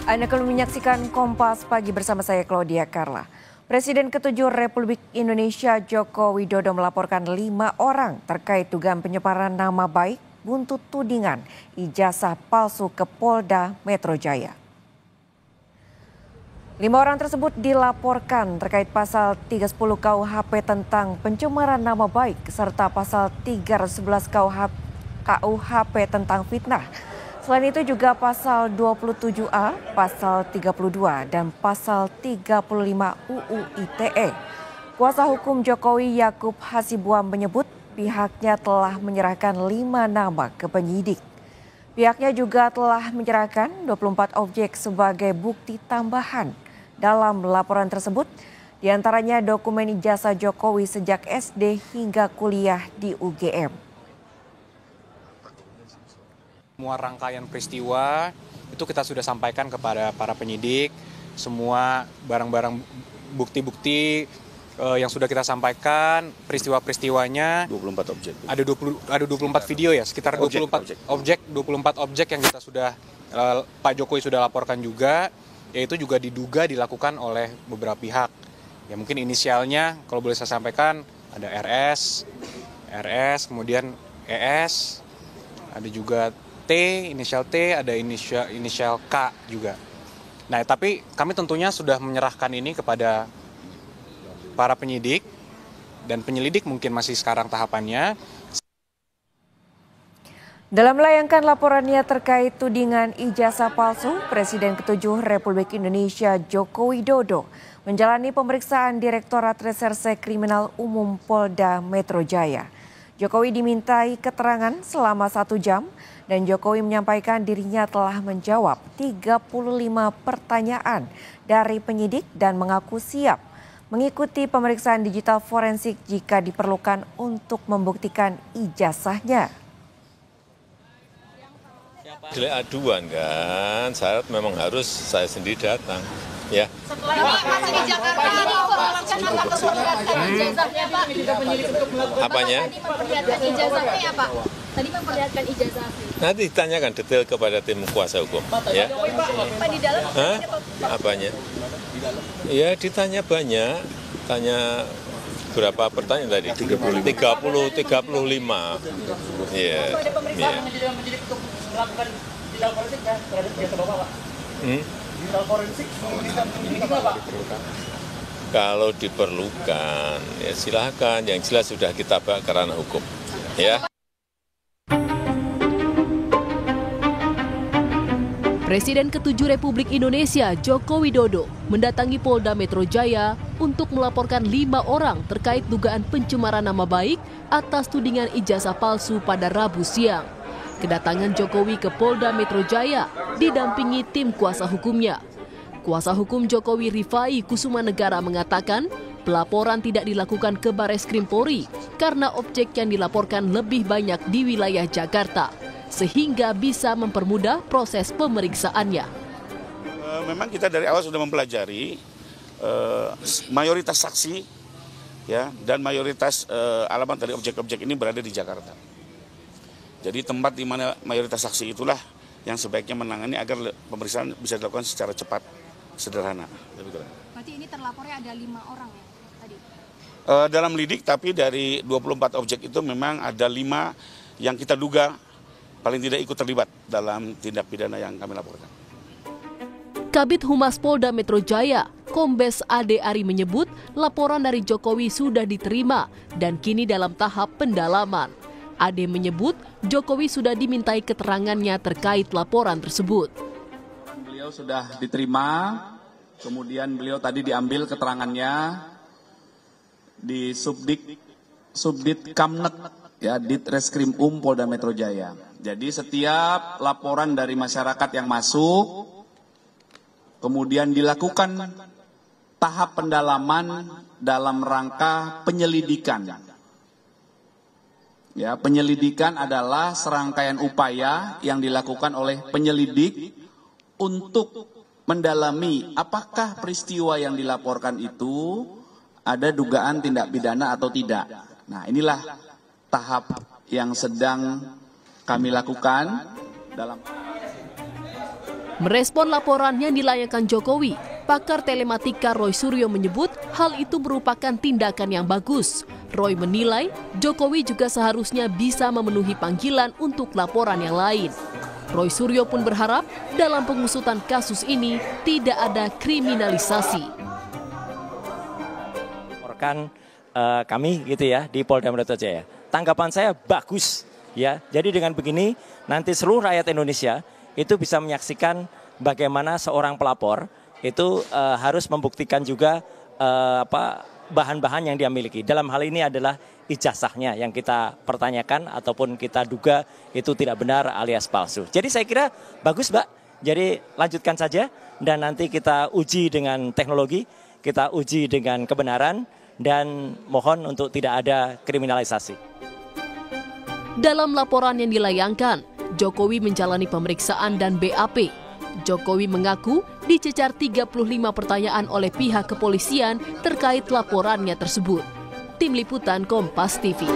Anda akan menyaksikan Kompas Pagi bersama saya Claudia Carla. Presiden ke-7 Republik Indonesia Joko Widodo melaporkan 5 orang terkait dugaan penyebaran nama baik buntut tudingan ijazah palsu ke Polda Metro Jaya. 5 orang tersebut dilaporkan terkait pasal 310 KUHP tentang pencemaran nama baik serta pasal 311 KUHP tentang fitnah. Selain itu juga pasal 27A, pasal 32, dan pasal 35 UU ITE. Kuasa hukum Jokowi Yakub Hasibuan menyebut pihaknya telah menyerahkan 5 nama ke penyidik. Pihaknya juga telah menyerahkan 24 objek sebagai bukti tambahan. Dalam laporan tersebut, diantaranya dokumen ijazah Jokowi sejak SD hingga kuliah di UGM. Semua rangkaian peristiwa itu kita sudah sampaikan kepada para penyidik, semua barang-barang bukti-bukti yang sudah kita sampaikan, peristiwa-peristiwanya. 24 objek. Ada 24 video ya, sekitar 24 objek yang kita sudah Pak Jokowi sudah laporkan juga, yaitu juga diduga dilakukan oleh beberapa pihak. Ya mungkin inisialnya kalau boleh saya sampaikan ada RS, kemudian ES, ada juga T, inisial T, ada inisial K juga. Nah, tapi kami tentunya sudah menyerahkan ini kepada para penyidik dan penyelidik mungkin masih sekarang tahapannya. Dalam melayangkan laporannya terkait tudingan ijazah palsu, Presiden ke-7 Republik Indonesia Joko Widodo menjalani pemeriksaan Direktorat Reserse Kriminal Umum Polda Metro Jaya. Jokowi dimintai keterangan selama 1 jam dan Jokowi menyampaikan dirinya telah menjawab 35 pertanyaan dari penyidik dan mengaku siap mengikuti pemeriksaan digital forensik jika diperlukan untuk membuktikan ijazahnya. Aduan kan, syarat memang harus saya sendiri datang. Ya. Setelah masih di Jakarta ini informasikan akan memperlihatkan ijazahnya Pak. Apanya? Memperlihatkan ijazahnya ya Pak. Tadi memperlihatkan ijazah. Nanti ditanyakan detail kepada tim kuasa hukum. Ya. Pak di dalam. Hah? Apanya? Ya ditanya banyak. Tanya berapa pertanyaan tadi? 35. Iya. Ada pemeriksaan menjadi untuk melakukan digital forensik ya terhadap ijazah Bapak, Pak. Digital forensik Pak. Kalau diperlukan, ya silakan. Yang jelas sudah kita bawa ke ranah hukum. Ya. Presiden ke-7 Republik Indonesia Joko Widodo mendatangi Polda Metro Jaya untuk melaporkan 5 orang terkait dugaan pencemaran nama baik atas tudingan ijazah palsu pada Rabu siang. Kedatangan Jokowi ke Polda Metro Jaya didampingi tim kuasa hukumnya. Kuasa hukum Jokowi Rifai Kusumanegara mengatakan pelaporan tidak dilakukan ke Bareskrim Polri karena objek yang dilaporkan lebih banyak di wilayah Jakarta, sehingga bisa mempermudah proses pemeriksaannya. Memang kita dari awal sudah mempelajari mayoritas saksi ya dan mayoritas alamat dari objek-objek ini berada di Jakarta. Jadi tempat di mana mayoritas saksi itulah yang sebaiknya menangani agar pemeriksaan bisa dilakukan secara cepat, sederhana. Berarti ini terlapornya ada 5 orang ya tadi? Dalam lidik, tapi dari 24 objek itu memang ada 5 yang kita duga paling tidak ikut terlibat dalam tindak pidana yang kami laporkan. Kabid Humas Polda Metro Jaya, Kombes Ade Ari menyebut laporan dari Jokowi sudah diterima dan kini dalam tahap pendalaman. Ade menyebut Jokowi sudah dimintai keterangannya terkait laporan tersebut. Beliau sudah diterima, kemudian beliau tadi diambil keterangannya di Subdit Kamnet, ya, Ditreskrim Polda Metro Jaya. Jadi setiap laporan dari masyarakat yang masuk, kemudian dilakukan tahap pendalaman dalam rangka penyelidikan. Ya, penyelidikan adalah serangkaian upaya yang dilakukan oleh penyelidik untuk mendalami apakah peristiwa yang dilaporkan itu ada dugaan tindak pidana atau tidak. Nah, inilah tahap yang sedang kami lakukan dalam Merespon laporan yang dilayangkan Jokowi, pakar telematika Roy Suryo menyebut hal itu merupakan tindakan yang bagus. Roy menilai Jokowi juga seharusnya bisa memenuhi panggilan untuk laporan yang lain. Roy Suryo pun berharap dalam pengusutan kasus ini tidak ada kriminalisasi. Rekan kami gitu ya di Polda Metro Jaya. Tanggapan saya bagus ya. Jadi dengan begini nanti seluruh rakyat Indonesia itu bisa menyaksikan bagaimana seorang pelapor itu harus membuktikan juga bahan-bahan yang dia miliki. Dalam hal ini adalah ijazahnya yang kita pertanyakan ataupun kita duga itu tidak benar alias palsu. Jadi saya kira bagus, Mbak. Jadi lanjutkan saja dan nanti kita uji dengan teknologi, kita uji dengan kebenaran dan mohon untuk tidak ada kriminalisasi. Dalam laporan yang dilayangkan, Jokowi menjalani pemeriksaan dan BAP. Jokowi mengaku dicecar 35 pertanyaan oleh pihak kepolisian terkait laporannya tersebut. Tim Liputan Kompas TV.